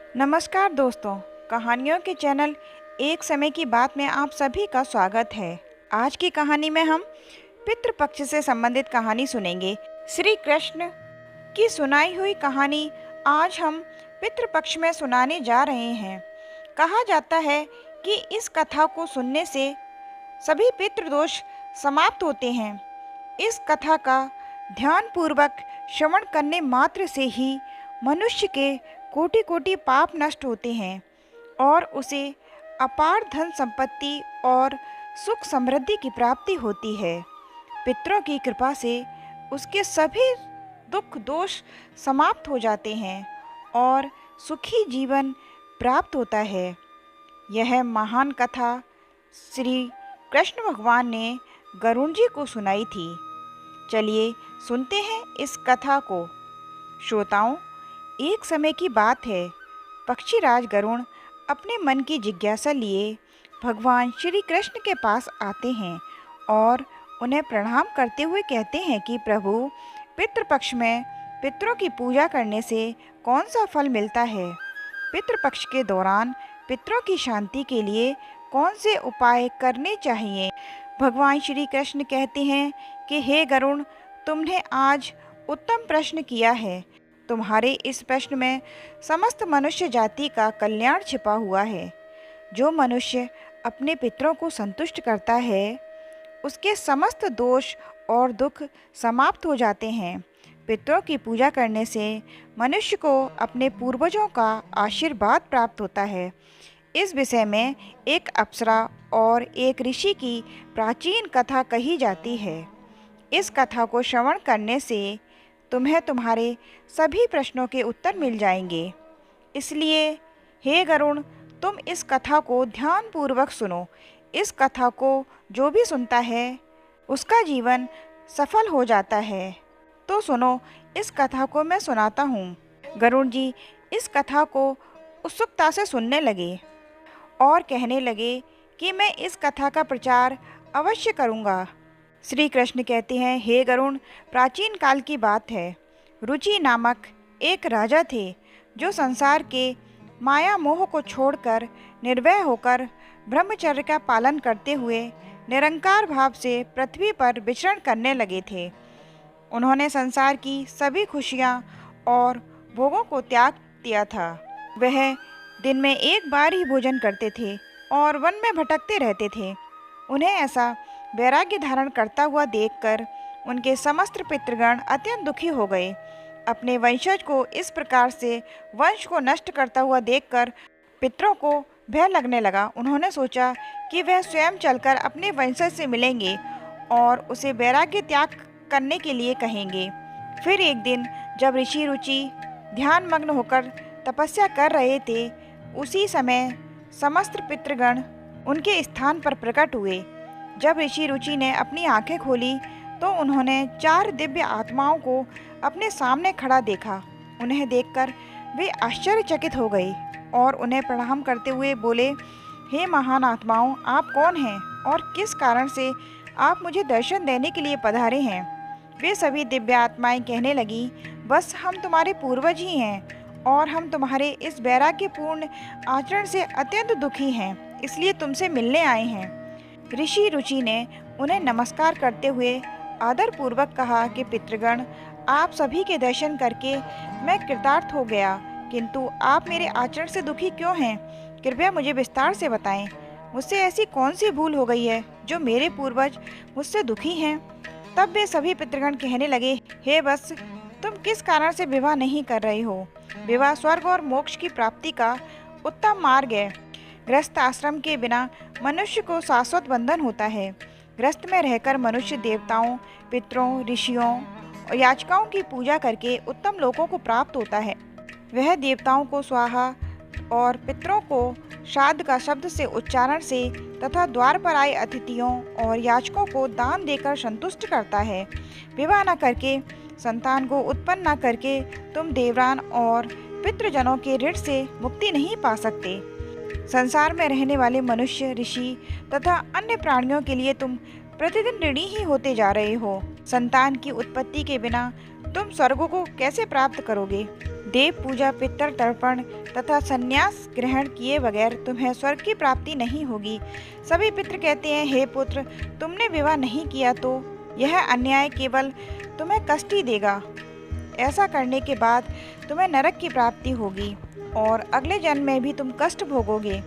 नमस्कार दोस्तों, कहानियों के चैनल एक समय की बात में आप सभी का स्वागत है। आज की कहानी में हम पितृपक्ष से संबंधित कहानी सुनेंगे। श्री कृष्ण की सुनाई हुई कहानी आज हम पितृपक्ष में सुनाने जा रहे हैं। कहा जाता है कि इस कथा को सुनने से सभी पितृदोष समाप्त होते हैं। इस कथा का ध्यानपूर्वक श्रवण करने मात्र से ही मनुष्य के कोटि कोटि पाप नष्ट होते हैं और उसे अपार धन संपत्ति और सुख समृद्धि की प्राप्ति होती है। पितरों की कृपा से उसके सभी दुख दोष समाप्त हो जाते हैं और सुखी जीवन प्राप्त होता है। यह महान कथा श्री कृष्ण भगवान ने गरुण जी को सुनाई थी। चलिए सुनते हैं इस कथा को। श्रोताओं, एक समय की बात है, पक्षीराज गरुण अपने मन की जिज्ञासा लिए भगवान श्री कृष्ण के पास आते हैं और उन्हें प्रणाम करते हुए कहते हैं कि प्रभु, पितृपक्ष में पितरों की पूजा करने से कौन सा फल मिलता है? पितृपक्ष के दौरान पितरों की शांति के लिए कौन से उपाय करने चाहिए? भगवान श्री कृष्ण कहते हैं कि हे गरुण, तुमने आज उत्तम प्रश्न किया है। तुम्हारे इस प्रश्न में समस्त मनुष्य जाति का कल्याण छिपा हुआ है। जो मनुष्य अपने पितरों को संतुष्ट करता है, उसके समस्त दोष और दुख समाप्त हो जाते हैं। पितरों की पूजा करने से मनुष्य को अपने पूर्वजों का आशीर्वाद प्राप्त होता है। इस विषय में एक अप्सरा और एक ऋषि की प्राचीन कथा कही जाती है। इस कथा को श्रवण करने से तुम्हें तुम्हारे सभी प्रश्नों के उत्तर मिल जाएंगे। इसलिए हे गरुण, तुम इस कथा को ध्यानपूर्वक सुनो। इस कथा को जो भी सुनता है उसका जीवन सफल हो जाता है। तो सुनो, इस कथा को मैं सुनाता हूँ। गरुण जी इस कथा को उत्सुकता से सुनने लगे और कहने लगे कि मैं इस कथा का प्रचार अवश्य करूँगा। श्री कृष्ण कहते हैं, हे गरुण, प्राचीन काल की बात है। रुचि नामक एक राजा थे जो संसार के माया मोह को छोड़कर निर्भय होकर ब्रह्मचर्य का पालन करते हुए निरंकार भाव से पृथ्वी पर विचरण करने लगे थे। उन्होंने संसार की सभी खुशियाँ और भोगों को त्याग दिया था। वह दिन में एक बार ही भोजन करते थे और वन में भटकते रहते थे। उन्हें ऐसा वैराग्य धारण करता हुआ देखकर उनके समस्त पितृगण अत्यंत दुखी हो गए। अपने वंशज को इस प्रकार से वंश को नष्ट करता हुआ देखकर पितरों को भय लगने लगा। उन्होंने सोचा कि वह स्वयं चलकर अपने वंशज से मिलेंगे और उसे वैराग्य त्याग करने के लिए कहेंगे। फिर एक दिन जब ऋषि रुचि ध्यान मग्न होकर तपस्या कर रहे थे, उसी समय समस्त पितृगण उनके स्थान पर प्रकट हुए। जब ऋषि रुचि ने अपनी आंखें खोली तो उन्होंने 4 दिव्य आत्माओं को अपने सामने खड़ा देखा। उन्हें देखकर वे आश्चर्यचकित हो गए और उन्हें प्रणाम करते हुए बोले, हे महान आत्माओं, आप कौन हैं और किस कारण से आप मुझे दर्शन देने के लिए पधारे हैं? वे सभी दिव्य आत्माएं कहने लगी, बस हम तुम्हारे पूर्वज ही हैं और हम तुम्हारे इस वैराग्यपूर्ण आचरण से अत्यंत दुखी हैं, इसलिए तुमसे मिलने आए हैं। ऋषि रुचि ने उन्हें नमस्कार करते हुए आदरपूर्वक कहा कि पितृगण, आप सभी के दर्शन करके मैं कृतार्थ हो गया, किंतु आप मेरे आचरण से दुखी क्यों हैं? कृपया मुझे विस्तार से बताएं। मुझसे ऐसी कौन सी भूल हो गई है जो मेरे पूर्वज मुझसे दुखी हैं? तब वे सभी पितृगण कहने लगे, हे वत्स, तुम किस कारण से विवाह नहीं कर रहे हो? विवाह स्वर्ग और मोक्ष की प्राप्ति का उत्तम मार्ग है। गृहस्थ आश्रम के बिना मनुष्य को शाश्वत बंधन होता है। गृहस्थ में रहकर मनुष्य देवताओं, पितरों, ऋषियों और याचकाओं की पूजा करके उत्तम लोकों को प्राप्त होता है। वह देवताओं को स्वाहा और पितरों को श्राद्ध का शब्द से उच्चारण से तथा द्वार पर आए अतिथियों और याचकों को दान देकर संतुष्ट करता है। विवाह न करके, संतान को उत्पन्न न करके तुम देवरान और पितृजनों के ऋण से मुक्ति नहीं पा सकते। संसार में रहने वाले मनुष्य, ऋषि तथा अन्य प्राणियों के लिए तुम प्रतिदिन ऋणी ही होते जा रहे हो। संतान की उत्पत्ति के बिना तुम स्वर्ग को कैसे प्राप्त करोगे? देव पूजा, पितृ तर्पण तथा संन्यास ग्रहण किए बगैर तुम्हें स्वर्ग की प्राप्ति नहीं होगी। सभी पितृ कहते हैं, हे पुत्र, तुमने विवाह नहीं किया तो यह अन्याय केवल तुम्हें कष्ट ही देगा। ऐसा करने के बाद तुम्हें नरक की प्राप्ति होगी और अगले जन्म में भी तुम कष्ट भोगोगे।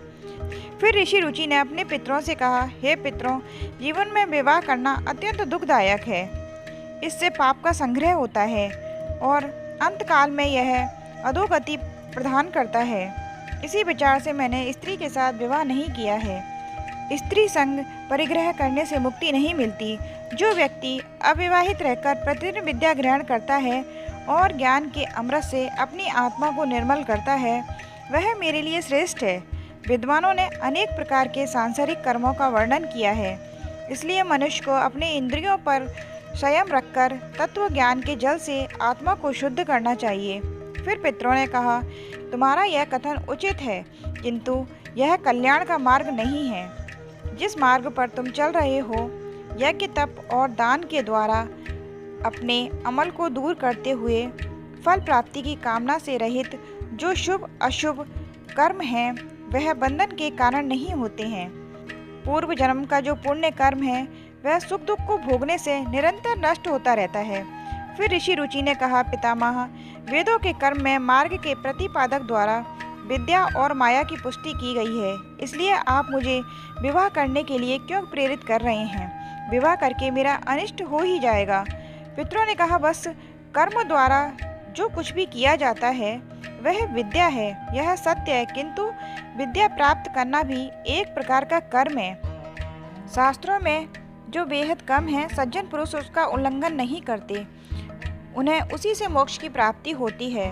फिर ऋषि रुचि ने अपने पितरों से कहा, हे पितरों, जीवन में विवाह करना अत्यंत दुखदायक है। इससे पाप का संग्रह होता है और अंतकाल में यह अधोगति प्रदान करता है। इसी विचार से मैंने स्त्री के साथ विवाह नहीं किया है। स्त्री संग परिग्रह करने से मुक्ति नहीं मिलती। जो व्यक्ति अविवाहित रहकर प्रतिदिन विद्या ग्रहण करता है और ज्ञान के अमृत से अपनी आत्मा को निर्मल करता है, वह मेरे लिए श्रेष्ठ है। विद्वानों ने अनेक प्रकार के सांसारिक कर्मों का वर्णन किया है, इसलिए मनुष्य को अपने इंद्रियों पर संयम रखकर तत्व ज्ञान के जल से आत्मा को शुद्ध करना चाहिए। फिर पितरों ने कहा, तुम्हारा यह कथन उचित है, किंतु यह कल्याण का मार्ग नहीं है। जिस मार्ग पर तुम चल रहे हो, यज्ञ, तप और दान के द्वारा अपने अमल को दूर करते हुए फल प्राप्ति की कामना से रहित जो शुभ अशुभ कर्म हैं, वह बंधन के कारण नहीं होते हैं। पूर्व जन्म का जो पुण्य कर्म है, वह सुख दुख को भोगने से निरंतर नष्ट होता रहता है। फिर ऋषि रुचि ने कहा, पितामह, वेदों के कर्म में मार्ग के प्रतिपादक द्वारा विद्या और माया की पुष्टि की गई है, इसलिए आप मुझे विवाह करने के लिए क्यों प्रेरित कर रहे हैं? विवाह करके मेरा अनिष्ट हो ही जाएगा। पितरों ने कहा, बस कर्म द्वारा जो कुछ भी किया जाता है वह विद्या है, यह सत्य है, किंतु विद्या प्राप्त करना भी एक प्रकार का कर्म है। शास्त्रों में जो बेहद कम है, सज्जन पुरुष उसका उल्लंघन नहीं करते, उन्हें उसी से मोक्ष की प्राप्ति होती है।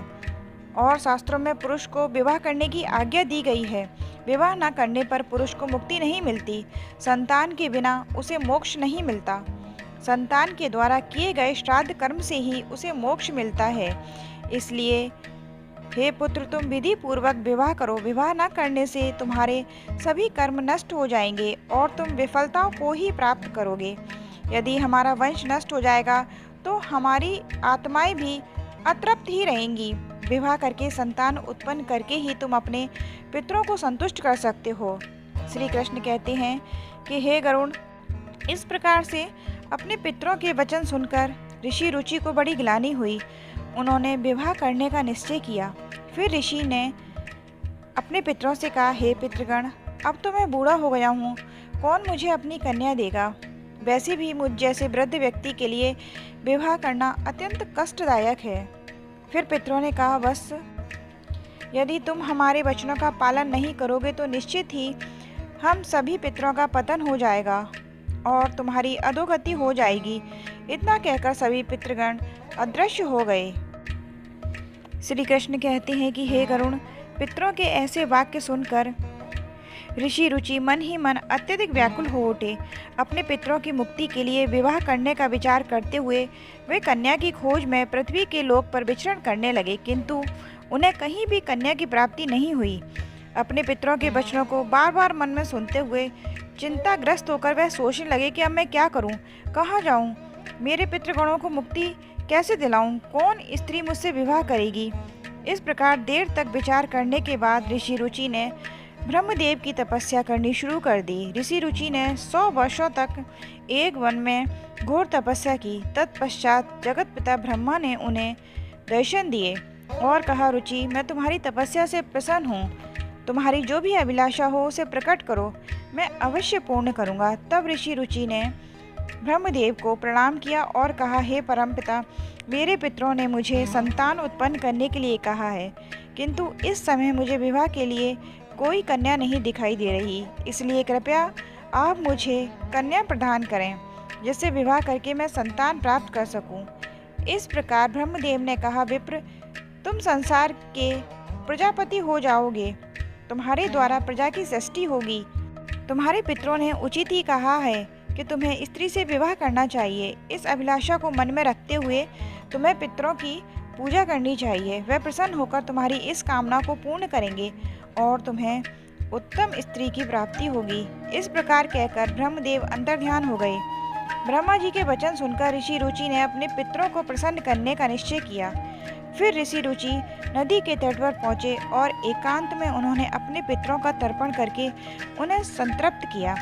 और शास्त्रों में पुरुष को विवाह करने की आज्ञा दी गई है। विवाह न करने पर पुरुष को मुक्ति नहीं मिलती। संतान के बिना उसे मोक्ष नहीं मिलता। संतान के द्वारा किए गए श्राद्ध कर्म से ही उसे मोक्ष मिलता है। इसलिए हे पुत्र, तुम विधि पूर्वक विवाह करो। विवाह न करने से तुम्हारे सभी कर्म नष्ट हो जाएंगे और तुम विफलताओं को ही प्राप्त करोगे। यदि हमारा वंश नष्ट हो जाएगा तो हमारी आत्माएं भी अतृप्त ही रहेंगी। विवाह करके संतान उत्पन्न करके ही तुम अपने पितरों को संतुष्ट कर सकते हो। श्री कृष्ण कहते हैं कि हे गरुण, इस प्रकार से अपने पितरों के वचन सुनकर ऋषि रुचि को बड़ी ग्लानि हुई। उन्होंने विवाह करने का निश्चय किया। फिर ऋषि ने अपने पितरों से कहा, हे पितृगण, अब तो मैं बूढ़ा हो गया हूँ, कौन मुझे अपनी कन्या देगा? वैसे भी मुझ जैसे वृद्ध व्यक्ति के लिए विवाह करना अत्यंत कष्टदायक है। फिर पितरों ने कहा, बस यदि तुम हमारे वचनों का पालन नहीं करोगे तो निश्चित ही हम सभी पितरों का पतन हो जाएगा और तुम्हारी अधोगति हो जाएगी। इतना कहकर सभी पितृगण अदृश्य हो गए। श्री कृष्ण कहते हैं कि हे गरुण, पितरों के ऐसे वाक्य सुनकर ऋषि रुचि मन ही मन अत्यधिक व्याकुल हो उठे। अपने पितरों की मुक्ति के लिए विवाह करने का विचार करते हुए वे कन्या की खोज में पृथ्वी के लोक पर विचरण करने लगे, किंतु उन्हें कहीं भी कन्या की प्राप्ति नहीं हुई। अपने पितरों के वचनों को बार बार मन में सुनते हुए चिंताग्रस्त होकर वह सोचने लगे कि अब मैं क्या करूं, कहाँ जाऊं, मेरे पितृगणों को मुक्ति कैसे दिलाऊं, कौन स्त्री मुझसे विवाह करेगी। इस प्रकार देर तक विचार करने के बाद ऋषि रुचि ने ब्रह्मदेव की तपस्या करनी शुरू कर दी। ऋषि रुचि ने 100 वर्षों तक एक वन में घोर तपस्या की। तत्पश्चात जगत पिता ब्रह्मा ने उन्हें दर्शन दिए और कहा, रुचि, मैं तुम्हारी तपस्या से प्रसन्न हूँ। तुम्हारी जो भी अभिलाषा हो उसे प्रकट करो, मैं अवश्य पूर्ण करूँगा। तब ऋषि रुचि ने ब्रह्मदेव को प्रणाम किया और कहा, हे परमपिता, मेरे पितरों ने मुझे संतान उत्पन्न करने के लिए कहा है, किंतु इस समय मुझे विवाह के लिए कोई कन्या नहीं दिखाई दे रही, इसलिए कृपया आप मुझे कन्या प्रदान करें, जिससे विवाह करके मैं संतान प्राप्त कर सकूं। इस प्रकार ब्रह्मदेव ने कहा, विप्र, तुम संसार के प्रजापति हो जाओगे, तुम्हारे द्वारा प्रजा की सृष्टि होगी। तुम्हारे पितरों ने उचित ही कहा है कि तुम्हें स्त्री से विवाह करना चाहिए। इस अभिलाषा को मन में रखते हुए तुम्हें पितरों की पूजा करनी चाहिए। वह प्रसन्न होकर तुम्हारी इस कामना को पूर्ण करेंगे और तुम्हें उत्तम स्त्री की प्राप्ति होगी। इस प्रकार कहकर ब्रह्मदेव अंतर्ध्यान हो गए। ब्रह्मा जी के वचन सुनकर ऋषि रुचि ने अपने पितरों को प्रसन्न करने का निश्चय किया। फिर ऋषि रुचि नदी के तट पर पहुँचे और एकांत में उन्होंने अपने पितरों का तर्पण करके उन्हें संतृप्त किया।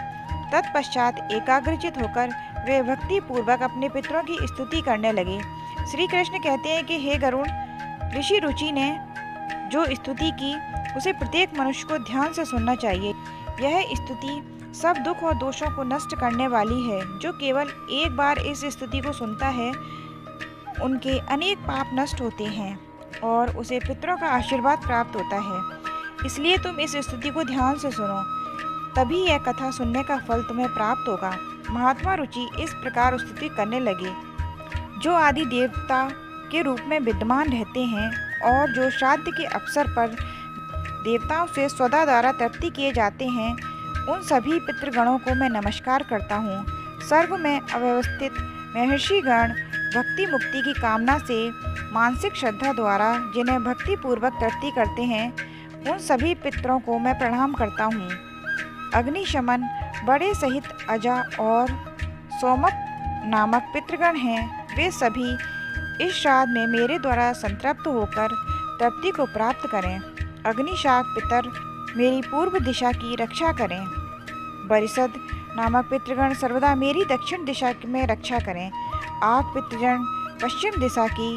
तत्पश्चात एकाग्रचित होकर वे भक्ति पूर्वक अपने पितरों की स्तुति करने लगे। श्री कृष्ण कहते हैं कि हे गरुड़, ऋषि रुचि ने जो स्तुति की उसे प्रत्येक मनुष्य को ध्यान से सुनना चाहिए। यह स्तुति सब दुख और दोषों को नष्ट करने वाली है। जो केवल एक बार इस स्तुति को सुनता है उनके अनेक पाप नष्ट होते हैं और उसे पितरों का आशीर्वाद प्राप्त होता है। इसलिए तुम इस स्तुति को ध्यान से सुनो, तभी यह कथा सुनने का फल तुम्हें प्राप्त होगा। महात्मा रुचि इस प्रकार स्तुति करने लगे। जो आदि देवता के रूप में विद्यमान रहते हैं और जो श्राद्ध के अवसर पर देवताओं से स्वदा द्वारा तृप्ति किए जाते हैं, उन सभी पितृगणों को मैं नमस्कार करता हूँ। स्वर्ग में अव्यवस्थित महर्षिगण भक्ति मुक्ति की कामना से मानसिक श्रद्धा द्वारा जिन्हें भक्ति पूर्वक तृप्ति करते हैं, उन सभी पितरों को मैं प्रणाम करता हूँ। अग्निशमन, बड़े सहित अजा और सोमक नामक पितृगण हैं। वे सभी इस श्राद्ध में मेरे द्वारा संतृप्त होकर तृप्ति को प्राप्त करें। अग्निशाक पितर मेरी पूर्व दिशा की रक्षा करें। बरिसद नामक पितृगण सर्वदा मेरी दक्षिण दिशा में रक्षा करें। आग पितृगण पश्चिम दिशा की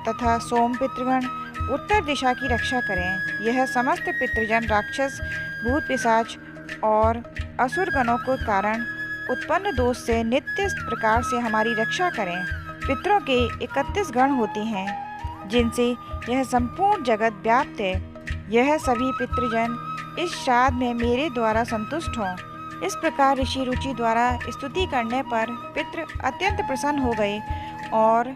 तथा सोम पितृगण उत्तर दिशा की रक्षा करें। यह समस्त पितृजन राक्षस, भूत, पिशाच और असुर गणों के कारण उत्पन्न दोष से नित्य प्रकार से हमारी रक्षा करें। पितरों के 31 गण होते हैं जिनसे यह संपूर्ण जगत व्याप्त है। यह सभी पितृजन इस श्राद्ध में मेरे द्वारा संतुष्ट हों। इस प्रकार ऋषि रुचि द्वारा स्तुति करने पर पितृ अत्यंत प्रसन्न हो गए और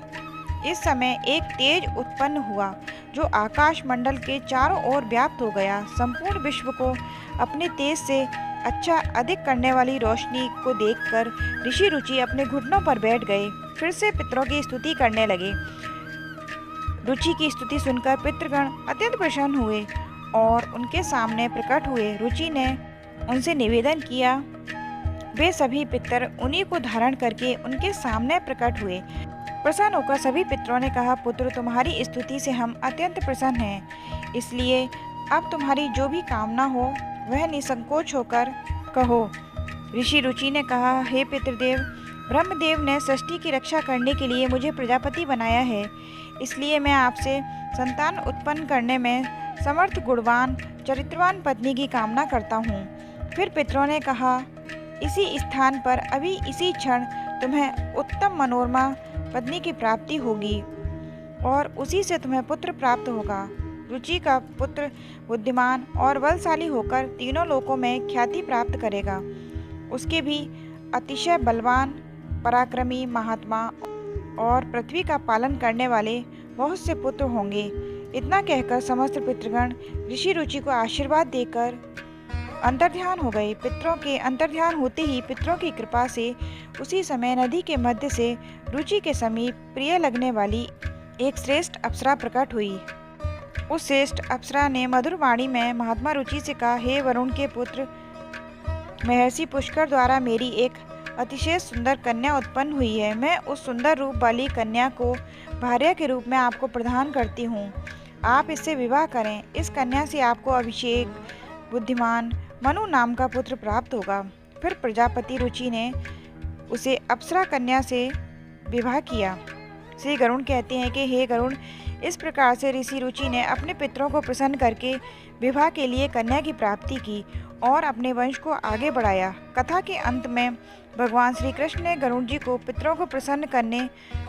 इस समय एक तेज उत्पन्न हुआ जो आकाश मंडल के चारों ओर व्याप्त हो गया। संपूर्ण विश्व को अपने तेज से अच्छा अधिक करने वाली रोशनी को देखकर ऋषि रुचि अपने घुटनों पर बैठ गए। फिर से पितरों की स्तुति करने लगे। रुचि की स्तुति सुनकर पितृगण अत्यंत प्रसन्न हुए और उनके सामने प्रकट हुए। रुचि ने उनसे निवेदन किया। वे सभी पितर उन्हीं को धारण करके उनके सामने प्रकट हुए। प्रसन्न होकर सभी पितरों ने कहा, पुत्र, तुम्हारी स्तुति से हम अत्यंत प्रसन्न हैं, इसलिए अब तुम्हारी जो भी कामना हो वह निसंकोच होकर कहो। ऋषि रुचि ने कहा, हे पितृदेव, ब्रह्मदेव ने सृष्टि की रक्षा करने के लिए मुझे प्रजापति बनाया है, इसलिए मैं आपसे संतान उत्पन्न करने में समर्थ, गुणवान, चरित्रवान पत्नी की कामना करता हूँ। फिर पितरों ने कहा, इसी स्थान पर अभी इसी क्षण तुम्हें उत्तम मनोरमा पत्नी की प्राप्ति होगी और उसी से तुम्हें पुत्र प्राप्त होगा। रुचि का पुत्र बुद्धिमान और बलशाली होकर तीनों लोकों में ख्याति प्राप्त करेगा। उसके भी अतिशय बलवान, पराक्रमी, महात्मा और पृथ्वी का पालन करने वाले बहुत से पुत्र होंगे। इतना कहकर समस्त पितृगण ऋषि रुचि को आशीर्वाद देकर अंतर्ध्यान हो गए। पितरों के अंतर्ध्यान होते ही पितरों की कृपा से उसी समय नदी के मध्य से रुचि के समीप प्रिय लगने वाली एक श्रेष्ठ अप्सरा प्रकट हुई। उस श्रेष्ठ अप्सरा ने मधुर वाणी में महात्मा रुचि से कहा, हे वरुण के पुत्र, महर्षि पुष्कर द्वारा मेरी एक अतिशय सुंदर कन्या उत्पन्न हुई है। मैं उस सुंदर रूप वाली कन्या को भार्या के रूप में आपको प्रदान करती हूँ। आप इससे विवाह करें। इस कन्या से आपको अभिषेक, बुद्धिमान मनु नाम का पुत्र प्राप्त होगा। फिर प्रजापति रुचि ने उसे अप्सरा कन्या से विवाह किया। श्री गरुण कहते हैं कि हे गरुण, इस प्रकार से ऋषि रुचि ने अपने पितरों को प्रसन्न करके विवाह के लिए कन्या की प्राप्ति की और अपने वंश को आगे बढ़ाया। कथा के अंत में भगवान श्री कृष्ण ने गरुड़ जी को पितरों को प्रसन्न करने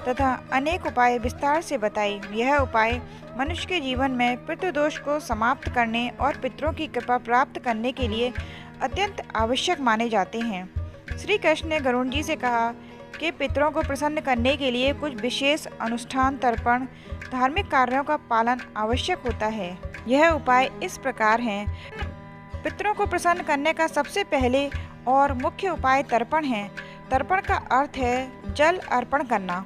तथा अनेक उपाय विस्तार से बताए। यह उपाय मनुष्य के जीवन में पितृदोष को समाप्त करने और पितरों की कृपा प्राप्त करने के लिए अत्यंत आवश्यक माने जाते हैं। श्री कृष्ण ने गरुड़ जी से कहा कि पितरों को प्रसन्न करने के लिए कुछ विशेष अनुष्ठान, तर्पण, धार्मिक कार्यों का पालन आवश्यक होता है। यह उपाय इस प्रकार हैं। पितरों को प्रसन्न करने का सबसे पहले और मुख्य उपाय तर्पण है। तर्पण का अर्थ है जल अर्पण करना।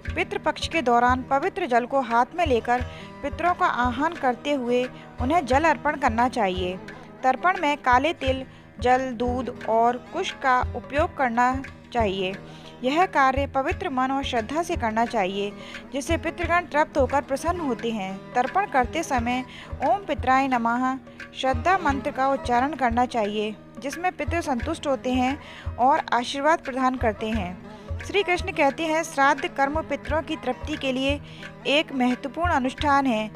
पितृपक्ष के दौरान पवित्र जल को हाथ में लेकर पितरों का आह्वान करते हुए उन्हें जल अर्पण करना चाहिए। तर्पण में काले तिल, जल, दूध और कुश का उपयोग करना चाहिए। यह कार्य पवित्र मन और श्रद्धा से करना चाहिए, जिससे पितृगण तृप्त होकर प्रसन्न होते हैं। तर्पण करते समय ओम पितराय नमः श्रद्धा मंत्र का उच्चारण करना चाहिए, जिसमें पितृ संतुष्ट होते हैं और आशीर्वाद प्रदान करते हैं। श्री कृष्ण कहते हैं, श्राद्ध कर्म पितरों की तृप्ति के लिए एक महत्वपूर्ण अनुष्ठान है।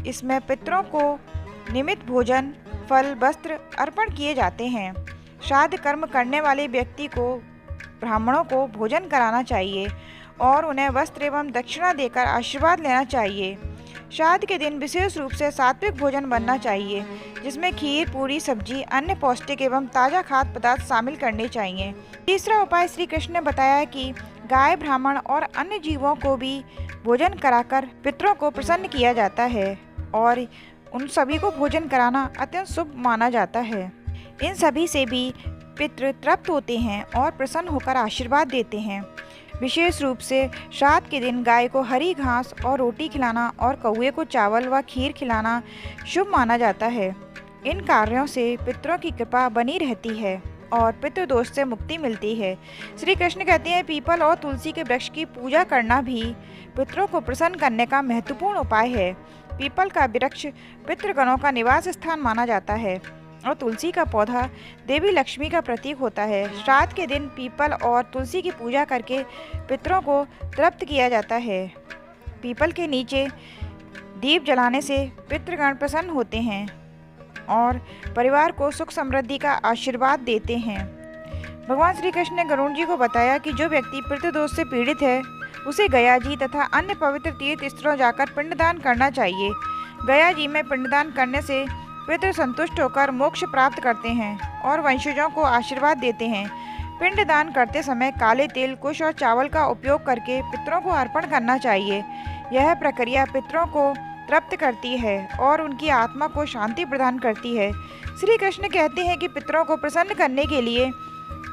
इसमें पितरों को निमित्त भोजन, फल, वस्त्र अर्पण किए जाते हैं। श्राद्ध कर्म करने वाले व्यक्ति को ब्राह्मणों को भोजन कराना चाहिए और उन्हें वस्त्र एवं दक्षिणा देकर आशीर्वाद लेना चाहिए। श्राद्ध के दिन विशेष रूप से सात्विक भोजन बनना चाहिए, जिसमें खीर, पूरी, सब्जी, अन्य पौष्टिक एवं ताज़ा खाद्य पदार्थ शामिल करने चाहिए। तीसरा उपाय श्री कृष्ण ने बताया कि गाय, ब्राह्मण और अन्य जीवों को भी भोजन कराकर पितरों को प्रसन्न किया जाता है और उन सभी को भोजन कराना अत्यंत शुभ माना जाता है। इन सभी से भी पितृ तृप्त होते हैं और प्रसन्न होकर आशीर्वाद देते हैं। विशेष रूप से श्राद्ध के दिन गाय को हरी घास और रोटी खिलाना और कौवे को चावल व खीर खिलाना शुभ माना जाता है। इन कार्यों से पितरों की कृपा बनी रहती है और पितृदोष से मुक्ति मिलती है। श्री कृष्ण कहते हैं, पीपल और तुलसी के वृक्ष की पूजा करना भी पितरों को प्रसन्न करने का महत्वपूर्ण उपाय है। पीपल का वृक्ष पितृगणों का निवास स्थान माना जाता है और तुलसी का पौधा देवी लक्ष्मी का प्रतीक होता है। श्राद्ध के दिन पीपल और तुलसी की पूजा करके पितरों को तृप्त किया जाता है। पीपल के नीचे दीप जलाने से पितृगण प्रसन्न होते हैं और परिवार को सुख समृद्धि का आशीर्वाद देते हैं। भगवान श्री कृष्ण ने गरुड़ जी को बताया कि जो व्यक्ति पितृदोष से पीड़ित है, उसे गया जी तथा अन्य पवित्र तीर्थ स्थलों जाकर पिंडदान करना चाहिए। गया जी में पिंडदान करने से पितृ संतुष्ट होकर मोक्ष प्राप्त करते हैं और वंशजों को आशीर्वाद देते हैं। पिंडदान करते समय काले तिल, कुश और चावल का उपयोग करके पितरों को अर्पण करना चाहिए। यह प्रक्रिया पितरों को तृप्त करती है और उनकी आत्मा को शांति प्रदान करती है। श्री कृष्ण कहते हैं कि पितरों को प्रसन्न करने के लिए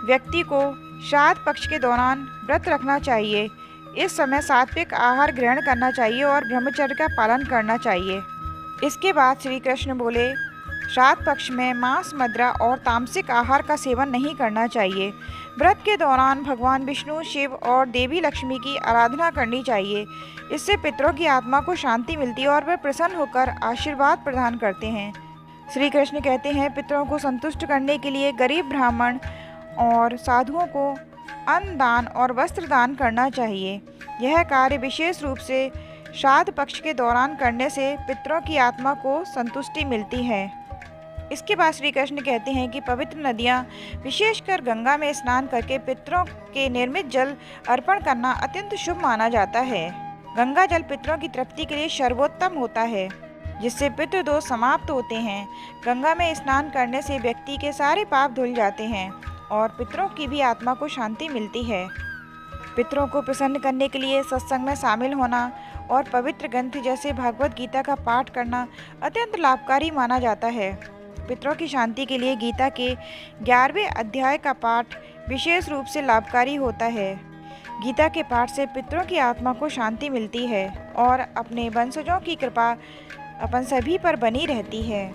व्यक्ति को श्राद्ध पक्ष के दौरान व्रत रखना चाहिए। इस समय सात्विक आहार ग्रहण करना चाहिए और ब्रह्मचर्य का पालन करना चाहिए। इसके बाद श्री कृष्ण बोले, श्राद्ध पक्ष में मांस, मदिरा और तामसिक आहार का सेवन नहीं करना चाहिए। व्रत के दौरान भगवान विष्णु, शिव और देवी लक्ष्मी की आराधना करनी चाहिए। इससे पितरों की आत्मा को शांति मिलती है और वे प्रसन्न होकर आशीर्वाद प्रदान करते हैं। श्री कृष्ण कहते हैं, पितरों को संतुष्ट करने के लिए गरीब ब्राह्मण और साधुओं को अन्न दान और वस्त्र दान करना चाहिए। यह कार्य विशेष रूप से श्राद्ध पक्ष के दौरान करने से पितरों की आत्मा को संतुष्टि मिलती है। इसके बाद श्री कृष्ण कहते हैं कि पवित्र नदियाँ, विशेषकर गंगा में स्नान करके पितरों के निर्मित जल अर्पण करना अत्यंत शुभ माना जाता है। गंगा जल पितरों की तृप्ति के लिए सर्वोत्तम होता है, जिससे पितृदोष समाप्त होते हैं। गंगा में स्नान करने से व्यक्ति के सारे पाप धुल जाते हैं और पितरों की भी आत्मा को शांति मिलती है। पितरों को प्रसन्न करने के लिए सत्संग में शामिल होना और पवित्र ग्रंथ जैसे भागवत गीता का पाठ करना अत्यंत लाभकारी माना जाता है। पितरों की शांति के लिए गीता के 11वें अध्याय का पाठ विशेष रूप से लाभकारी होता है। गीता के पाठ से पितरों की आत्मा को शांति मिलती है और अपने वंशजों की कृपा अपन सभी पर बनी रहती है।